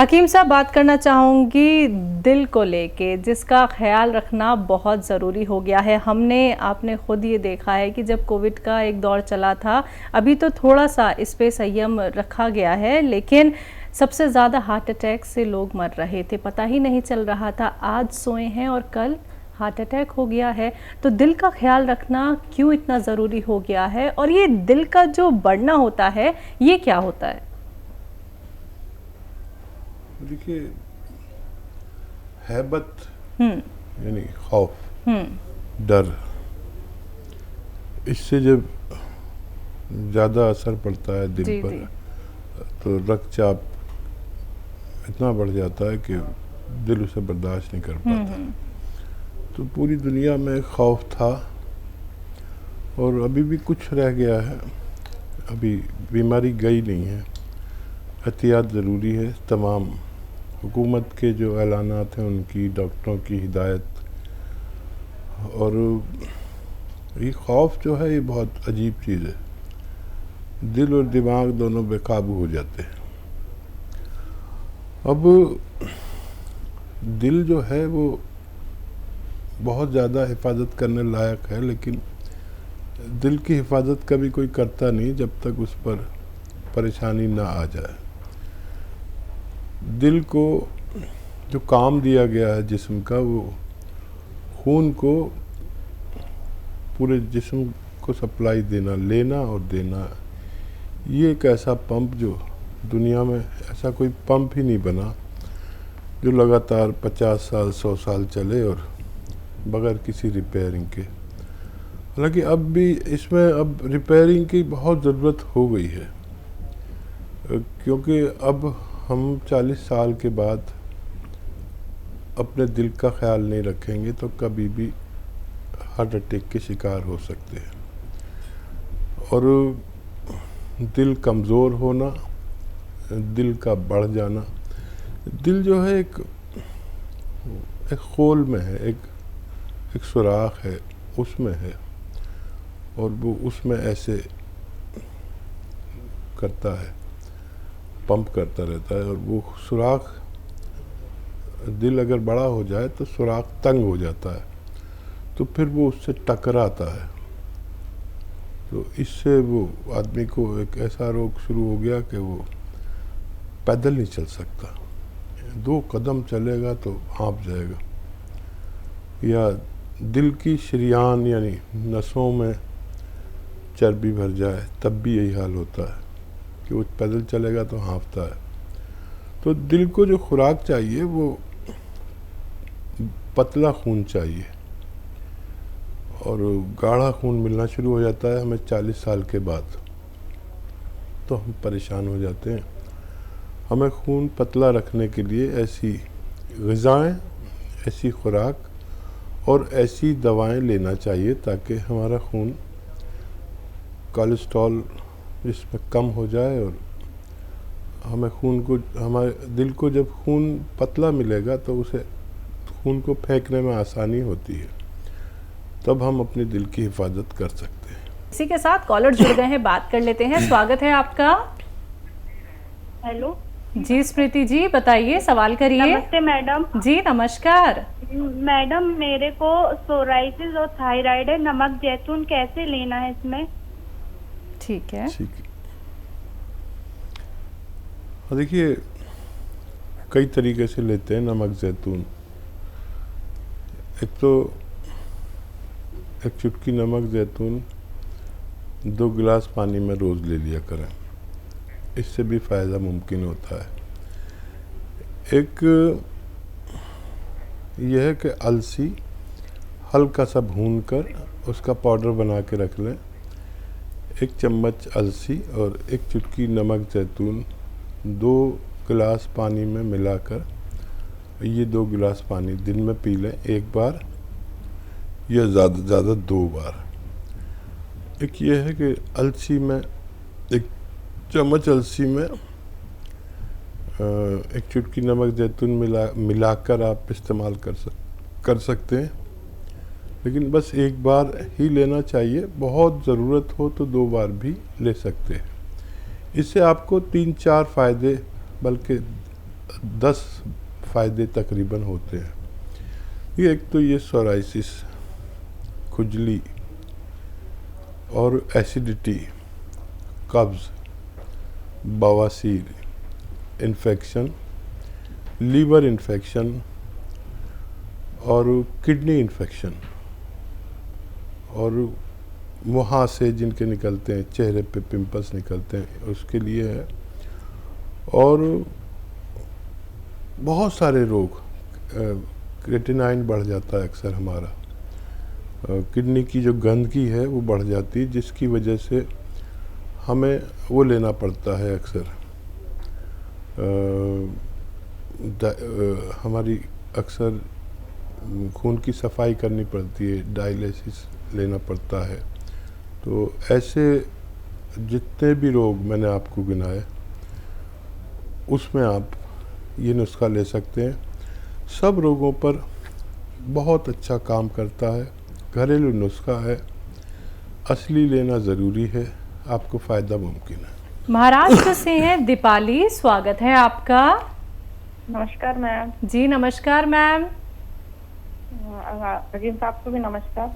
हकीम साहब, बात करना चाहूँगी दिल को लेके, जिसका ख्याल रखना बहुत ज़रूरी हो गया है। आपने खुद ये देखा है कि जब कोविड का एक दौर चला था, अभी तो थोड़ा सा इस पे संयम रखा गया है, लेकिन सबसे ज़्यादा हार्ट अटैक से लोग मर रहे थे, पता ही नहीं चल रहा था। आज सोए हैं और कल हार्ट अटैक हो गया है। तो दिल का ख्याल रखना क्यों इतना ज़रूरी हो गया है, और ये दिल का जो बढ़ना होता है ये क्या होता है? देखिए, हैबत यानी खौफ, डर, इससे जब ज़्यादा असर पड़ता है दिल जी पर जी। तो रक्तचाप इतना बढ़ जाता है कि दिल उसे बर्दाश्त नहीं कर पाता। तो पूरी दुनिया में खौफ था और अभी भी कुछ रह गया है। अभी बीमारी गई नहीं है, एहतियात ज़रूरी है। तमाम हुकूमत के जो ऐलानात हैं उनकी, डॉक्टरों की हिदायत, और ये खौफ जो है ये बहुत अजीब चीज़ है। दिल और दिमाग दोनों बेकाबू हो जाते हैं। अब दिल जो है वो बहुत ज़्यादा हिफाजत करने लायक है, लेकिन दिल की हिफाजत कभी कोई करता नहीं जब तक उस पर परेशानी ना आ जाए। दिल को जो काम दिया गया है जिस्म का, वो खून को पूरे जिस्म को सप्लाई देना, लेना और देना। ये एक ऐसा पंप जो दुनिया में ऐसा कोई पंप ही नहीं बना जो लगातार 50 साल 100 साल चले और बगैर किसी रिपेयरिंग के। हालांकि अब भी इसमें अब रिपेयरिंग की बहुत ज़रूरत हो गई है, क्योंकि अब हम 40 साल के बाद अपने दिल का ख्याल नहीं रखेंगे तो कभी भी हार्ट अटैक के शिकार हो सकते हैं। और दिल कमज़ोर होना, दिल का बढ़ जाना, दिल जो है एक खोल में है, एक सुराख है, उसमें है, और वो उसमें ऐसे करता है, पंप करता रहता है। और वो सुराख, दिल अगर बड़ा हो जाए तो सुराख तंग हो जाता है, तो फिर वो उससे टकराता है। तो इससे वो आदमी को एक ऐसा रोग शुरू हो गया कि वो पैदल नहीं चल सकता। 2 कदम चलेगा तो हाँफ जाएगा। या दिल की शरियान यानी नसों में चर्बी भर जाए तब भी यही हाल होता है कि वो पैदल चलेगा तो हाँफता है। तो दिल को जो खुराक चाहिए वो पतला खून चाहिए, और गाढ़ा खून मिलना शुरू हो जाता है हमें 40 साल के बाद। तो हम परेशान हो जाते हैं। हमें खून पतला रखने के लिए ऐसी ग़िज़ाएँ, ऐसी खुराक और ऐसी दवाएं लेना चाहिए ताकि हमारा खून, कोलेस्ट्रॉल इसमें कम हो जाए, और हमें खून को, हमारे दिल को जब खून पतला मिलेगा तो उसे खून को फेंकने में आसानी होती है, तब हम अपने दिल की हिफाजत कर सकते हैं। इसी के साथ कॉलर जुड़ गए हैं, बात कर लेते हैं। स्वागत है आपका। हेलो जी स्मृति जी, बताइए, सवाल करिए। नमस्ते मैडम। जी नमस्कार। मैडम, मेरे को सोराइसिस और थायराइड है। नमक जैतून कैसे लेना है इसमें? ठीक है। ठीक है। देखिए, कई तरीके से लेते हैं नमक जैतून। एक तो एक चुटकी नमक जैतून 2 गिलास पानी में रोज़ ले लिया करें, इससे भी फ़ायदा मुमकिन होता है। एक यह है कि अलसी हल्का सा भून कर उसका पाउडर बना के रख लें। 1 चम्मच अलसी और 1 चुटकी नमक जैतून 2 गिलास पानी में मिलाकर, ये 2 गिलास पानी दिन में पी लें, 1 बार या ज़्यादा ज़्यादा 2 बार। एक ये है कि अलसी में 1 चम्मच अलसी में 1 चुटकी नमक जैतून मिलाकर आप इस्तेमाल कर सकते हैं, लेकिन बस 1 बार ही लेना चाहिए। बहुत ज़रूरत हो तो 2 बार भी ले सकते हैं। इससे आपको 3-4 फ़ायदे बल्कि 10 फ़ायदे तकरीबन होते हैं। ये एक तो ये सोराइसिस, खुजली और एसिडिटी, कब्ज़, बवासीर, इन्फेक्शन, लीवर इन्फेक्शन और किडनी इन्फेक्शन और मुहासे जिनके निकलते हैं, चेहरे पे पिंपल्स निकलते हैं, उसके लिए है। और बहुत सारे रोग, क्रेटिनाइन बढ़ जाता है अक्सर हमारा, किडनी की जो गंदगी है वो बढ़ जाती है, जिसकी वजह से हमें वो लेना पड़ता है अक्सर। हमारी अक्सर खून की सफाई करनी पड़ती है, डायलिसिस लेना पड़ता है। तो ऐसे जितने भी रोग मैंने आपको गिनाए उसमें आप ये नुस्खा ले सकते हैं। सब रोगों पर बहुत अच्छा काम करता है, घरेलू नुस्खा है, असली लेना ज़रूरी है, आपको फ़ायदा मुमकिन है। महाराष्ट्र से हैं दीपाली, स्वागत है आपका। नमस्कार मैम। जी नमस्कार मैम। रजीम साहब को भी नमस्कार।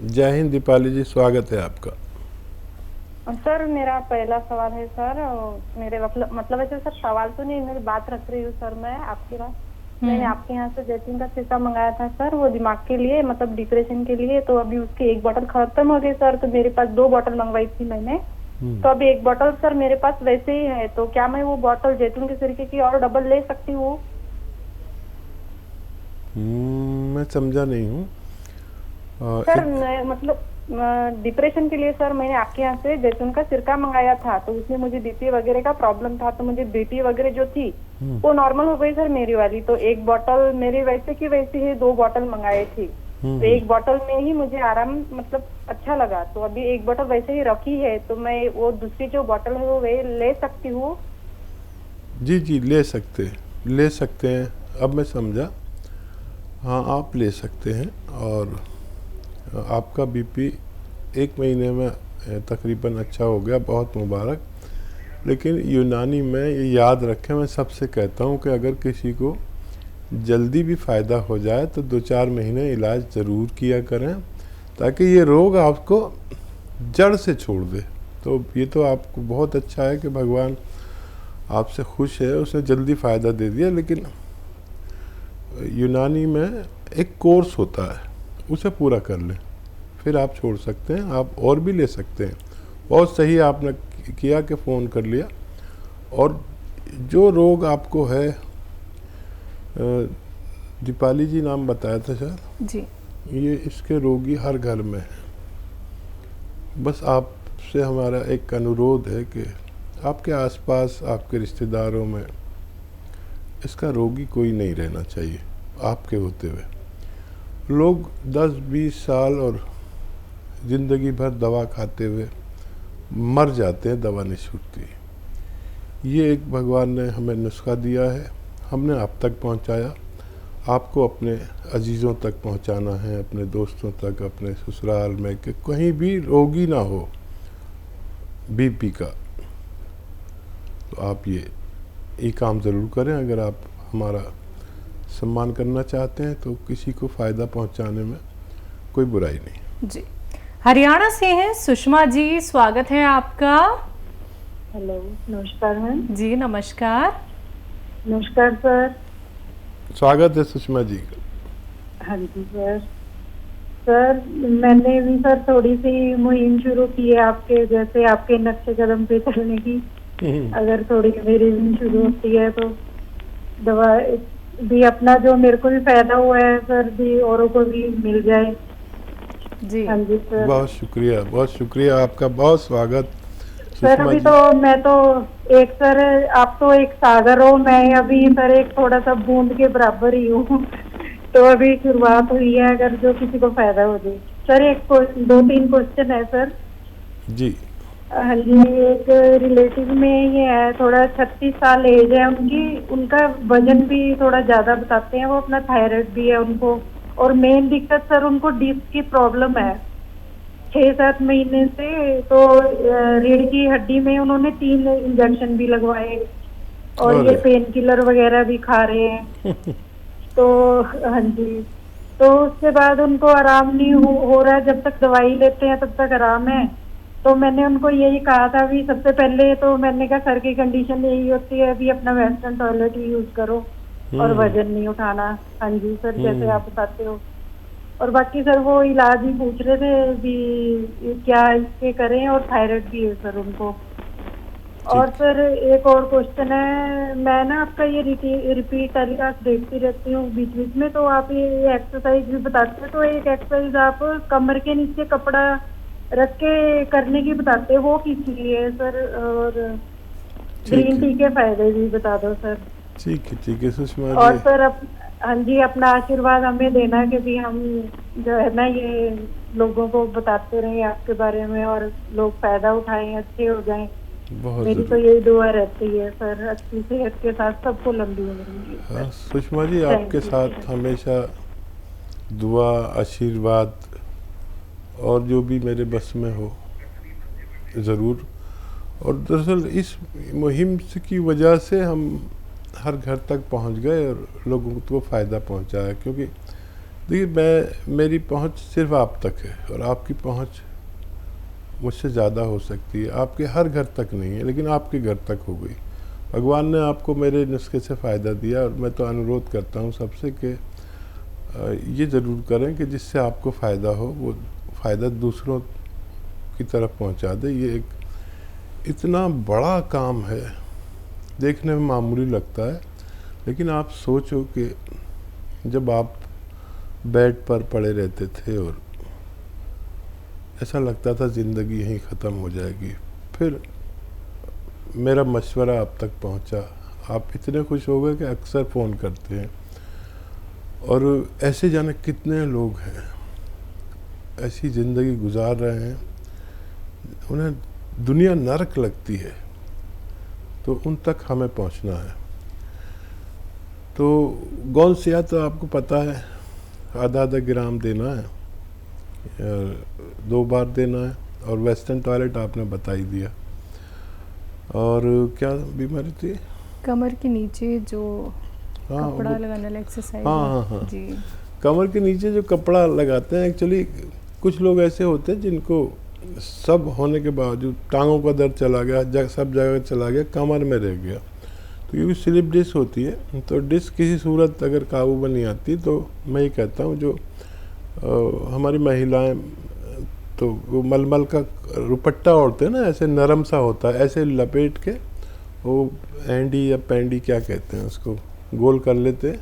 जय हिंद दीपाली जी, स्वागत है आपका। सर मेरा पहला सवाल है सर, मेरे मतलब ऐसे सर सवाल तो नहीं, मेरी बात रख रही हूँ सर मैं आपके पास। मैंने आपके यहाँ से जैतून का सिरका मंगाया था सर, वो दिमाग के लिए, मतलब डिप्रेशन के लिए। तो अभी उसकी 1 बोतल खत्म हो गई सर, तो मेरे पास 2 बोतल मंगवाई थी मैंने। तो अभी 1 बोतल सर मेरे पास वैसे ही है, तो क्या मैं वो बोतल जैतून के सिरके की और डबल ले सकती हूँ? मैं समझा नहीं हूँ सर मतलब डिप्रेशन के लिए सर मैंने आपके यहाँ से जैतून का सिरका मंगाया था, तो उसमें मुझे बीपी वगैरह का प्रॉब्लम था, तो मुझे बीपी वगैरह जो थी वो नॉर्मल हो गई सर मेरी वाली। तो 1 बोतल मेरी वैसे की वैसी है, 2 बोतल मंगाए थी, तो 1 बोतल में ही मुझे आराम मतलब अच्छा लगा। तो अभी 1 बोतल वैसे ही रखी है, तो मैं वो दूसरी जो बोतल है वो वे ले सकती हूँ? जी जी ले सकते हैं। अब मैं समझा, हाँ आप ले सकते हैं। और आपका बीपी 1 महीने में तकरीबन अच्छा हो गया, बहुत मुबारक। लेकिन यूनानी में ये याद रखें, मैं सबसे कहता हूँ कि अगर किसी को जल्दी भी फ़ायदा हो जाए तो 2-4 महीने इलाज ज़रूर किया करें, ताकि ये रोग आपको जड़ से छोड़ दे। तो ये तो आपको बहुत अच्छा है कि भगवान आपसे खुश है, उसने जल्दी फ़ायदा दे दिया। लेकिन यूनानी में एक कोर्स होता है, उसे पूरा कर लें, फिर आप छोड़ सकते हैं। आप और भी ले सकते हैं। बहुत सही आपने किया कि फ़ोन कर लिया। और जो रोग आपको है, दीपाली जी नाम बताया था शायद जी, ये इसके रोगी हर घर में है। बस आपसे हमारा एक अनुरोध है कि आपके आसपास, आपके रिश्तेदारों में इसका रोगी कोई नहीं रहना चाहिए। आपके होते हुए लोग 10-20 साल और ज़िंदगी भर दवा खाते हुए मर जाते हैं, दवा नहीं छूटती। ये एक भगवान ने हमें नुस्खा दिया है, हमने आप तक पहुंचाया। आपको अपने अजीज़ों तक पहुंचाना है, अपने दोस्तों तक, अपने ससुराल में, कि कहीं भी रोगी ना हो बीपी का। तो आप ये काम ज़रूर करें। अगर आप हमारा सम्मान करना चाहते हैं तो किसी को फ़ायदा पहुंचाने में कोई बुराई नहीं। जी हरियाणा से हैं सुषमा जी, स्वागत है आपका। हेलो, नमस्कार मैम। जी नमस्कार। नमस्कार सर। स्वागत है सुषमा जी। हाँ जी सर। सर मैंने भी सर थोड़ी सी मुहिम शुरू की है आपके जैसे, आपके नक्शे कदम पे चलने की। अगर थोड़ी मेरी भी शुरू होती है तो दवा भी अपना जो मेरे को भी फायदा हुआ है सर, भी औरों को भी मिल जाए। जी हाँ जी सर। बहुत शुक्रिया आपका, बहुत स्वागत सर। अभी तो मैं तो एक सर, आप तो एक सागर हो, मैं अभी सर एक थोड़ा सा बूंद के बराबर ही हूँ। तो अभी शुरुआत हुई है, अगर जो किसी को फायदा हो जाए। सर एक 2-3 क्वेश्चन है सर जी। हाँ जी। एक रिलेटिव में ये है, थोड़ा 36 साल एज है उनकी, उनका वजन भी थोड़ा ज्यादा बताते हैं वो, अपना थायराइड भी है उनको, और मेन दिक्कत सर उनको डिस्क की प्रॉब्लम है 6-7 महीने से। तो रीढ़ की हड्डी में उन्होंने 3 इंजेक्शन भी लगवाए। और ये अरे। पेन किलर वगैरह भी खा रहे हैं। तो हाँ जी, तो उसके बाद उनको आराम नहीं हो रहा है। जब तक दवाई लेते हैं तब तक आराम है। तो मैंने उनको यही कहा था भी, सबसे पहले तो मैंने कहा सर की कंडीशन यही होती है भी अपना वेस्टर्न टॉयलेट ही यूज करो और वजन नहीं उठाना। हाँ जी सर, जैसे आप बताते हो। और बाकी सर वो इलाज ही पूछ रहे थे भी क्या इसके करें, और थायराइड भी है सर उनको। और सर एक और क्वेश्चन है, मैं ना आपका ये रिपीट टेलीकास्ट देखती रहती हूँ बीच बीच में, तो आप ये एक्सरसाइज भी बताते हैं। तो एक एक्सरसाइज आप कमर के नीचे कपड़ा रख के करने की बताते हैं, वो किस लिए है सर? और ग्रीन टी के फायदे भी बता दो सर। ठीक है सुषमा और जी। सर हाँ जी, अपना आशीर्वाद हमें देना, क्योंकि हम जो है ना ये लोगों को बताते रहे आपके बारे में, और लोग फायदा उठाएं, अच्छे हो जाएं। बहुत मेरी तो ज़रूर। यही दुआ रहती है सर, अच्छी सेहत के साथ सबको लंबी उम्र मिले हाँ सर। सुषमा जी, Thank आपके you, साथ sir. हमेशा दुआ, आशीर्वाद और जो भी मेरे बस में हो ज़रूर। और दरअसल इस मुहिम की वजह से हम हर घर तक पहुंच गए और लोगों को फ़ायदा पहुंचाया। क्योंकि देखिए, मेरी पहुंच सिर्फ आप तक है और आपकी पहुंच मुझसे ज़्यादा हो सकती है। आपके हर घर तक नहीं है, लेकिन आपके घर तक हो गई। भगवान ने आपको मेरे नुस्खे से फ़ायदा दिया, और मैं तो अनुरोध करता हूँ सबसे कि ये ज़रूर करें कि जिससे आपको फ़ायदा हो वो फ़ायदा दूसरों की तरफ पहुँचा दे। ये एक इतना बड़ा काम है, देखने में मामूली लगता है, लेकिन आप सोचो कि जब आप बेड पर पड़े रहते थे और ऐसा लगता था ज़िंदगी यहीं ख़त्म हो जाएगी, फिर मेरा मशवरा आप तक पहुंचा। आप इतने खुश हो गए कि अक्सर फ़ोन करते हैं। और ऐसे जाने कितने लोग हैं ऐसी ज़िंदगी गुजार रहे हैं, उन्हें दुनिया नरक लगती है, तो उन तक हमें पहुंचना है। तो गौनसिया तो आपको पता है, आधा ग्राम देना है, 2 बार देना है। और वेस्टर्न टॉयलेट आपने बता ही दिया। और क्या बीमारी थी? कमर के नीचे जो हाँ, कपड़ा लगाने वाला एक्सरसाइज हाँ जी। कमर के नीचे जो कपड़ा लगाते हैं, एक्चुअली कुछ लोग ऐसे होते हैं जिनको सब होने के बावजूद टांगों का दर्द चला गया, सब जगह चला गया, कमर में रह गया। तो ये भी स्लिप डिस्क होती है। तो डिस्क किसी सूरत अगर काबू में नहीं आती, तो मैं ये कहता हूँ जो हमारी महिलाएं तो वो मलमल का रुपट्टा ओढ़ते हैं ना, ऐसे नरम सा होता है, ऐसे लपेट के वो एंडी या पैंडी क्या कहते हैं उसको, गोल कर लेते हैं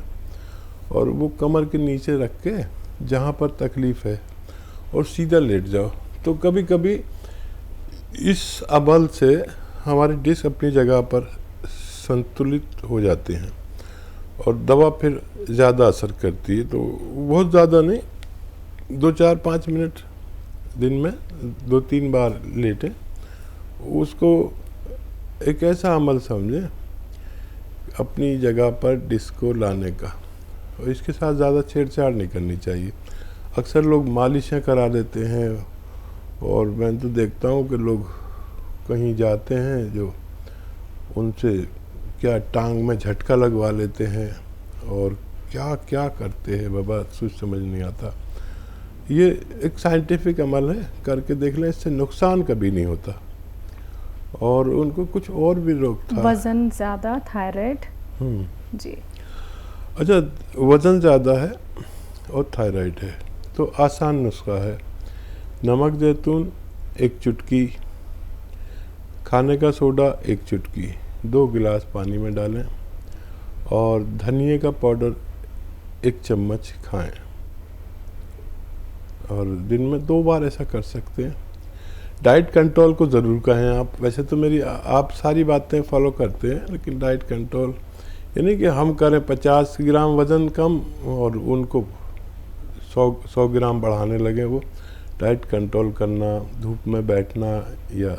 और वो कमर के नीचे रख के जहाँ पर तकलीफ़ है और सीधा लेट जाओ। तो कभी कभी इस अबल से हमारी डिस्क अपनी जगह पर संतुलित हो जाते हैं और दवा फिर ज़्यादा असर करती है। तो बहुत ज़्यादा नहीं, 2-4-5 मिनट दिन में 2-3 बार लेटें। उसको एक ऐसा अमल समझें अपनी जगह पर डिस्क को लाने का, और इसके साथ ज़्यादा छेड़छाड़ नहीं करनी चाहिए। अक्सर लोग मालिशें करा देते हैं, और मैं तो देखता हूँ कि लोग कहीं जाते हैं जो उनसे क्या टांग में झटका लगवा लेते हैं और क्या क्या करते हैं बाबा, कुछ समझ नहीं आता। ये एक साइंटिफिक अमल है, करके देख लें, इससे नुकसान कभी नहीं होता। और उनको कुछ और भी रोग था, वज़न ज़्यादा, थायराइड जी। अच्छा, वज़न ज़्यादा है और थायराइड है, तो आसान नुस्खा है। नमक जैतून 1 चुटकी, खाने का सोडा 1 चुटकी, 2 गिलास पानी में डालें और धनिए का पाउडर 1 चम्मच खाएं। और दिन में 2 बार ऐसा कर सकते हैं। डाइट कंट्रोल को ज़रूर कहें आप। वैसे तो मेरी आप सारी बातें फॉलो करते हैं, लेकिन डाइट कंट्रोल यानी कि हम करें 50 ग्राम वज़न कम और उनको 100 ग्राम बढ़ाने लगे। वो डाइट कंट्रोल करना, धूप में बैठना, या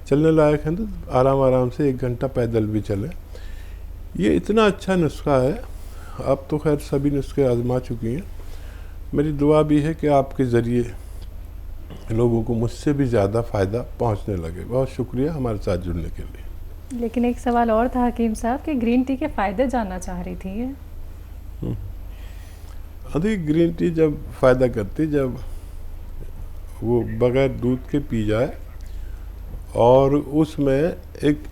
चलने लायक है तो आराम आराम से 1 घंटा पैदल भी चलें। ये इतना अच्छा नुस्खा है। आप तो खैर सभी नुस्खे आजमा चुकी हैं। मेरी दुआ भी है कि आपके ज़रिए लोगों को मुझसे भी ज़्यादा फ़ायदा पहुंचने लगे। बहुत शुक्रिया हमारे साथ जुड़ने के लिए। लेकिन एक सवाल और था हकीम साहब कि ग्रीन टी के फ़ायदे जानना चाह रही थी ये। अधिक ग्रीन टी जब फ़ायदा करती जब वो बगैर दूध के पी जाए और उसमें एक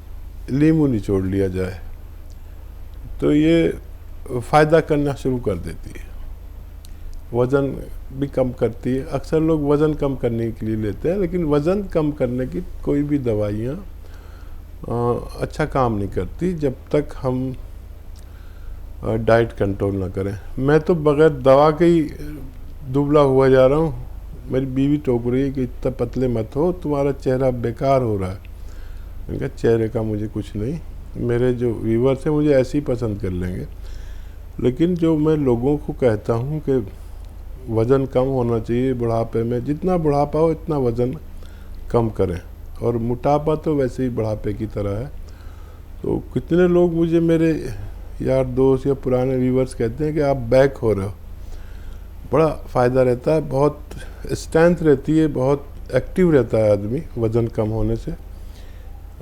नींबू निचोड़ लिया जाए तो ये फ़ायदा करना शुरू कर देती है, वज़न भी कम करती है। अक्सर लोग वज़न कम करने के लिए लेते हैं, लेकिन वज़न कम करने की कोई भी दवाइयाँ अच्छा काम नहीं करती जब तक हम डाइट कंट्रोल ना करें। मैं तो बगैर दवा के ही दुबला हुआ जा रहा हूँ। मेरी बीवी टोक रही है कि इतना पतले मत हो, तुम्हारा चेहरा बेकार हो रहा है। मैंने कहा चेहरे का मुझे कुछ नहीं, मेरे जो व्यूवर्स हैं मुझे ऐसे ही पसंद कर लेंगे। लेकिन जो मैं लोगों को कहता हूँ कि वज़न कम होना चाहिए बुढ़ापे में, जितना बुढ़ापा हो इतना वज़न कम करें। और मोटापा तो वैसे ही बुढ़ापे की तरह है। तो कितने लोग मुझे मेरे यार दोस्त या पुराने व्यूवर्स कहते हैं कि आप बैक हो रहे हो। बड़ा फ़ायदा रहता है, बहुत स्ट्रेंथ रहती है, बहुत एक्टिव रहता है आदमी वज़न कम होने से।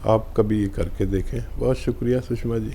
आप कभी ये करके देखें। बहुत शुक्रिया सुषमा जी।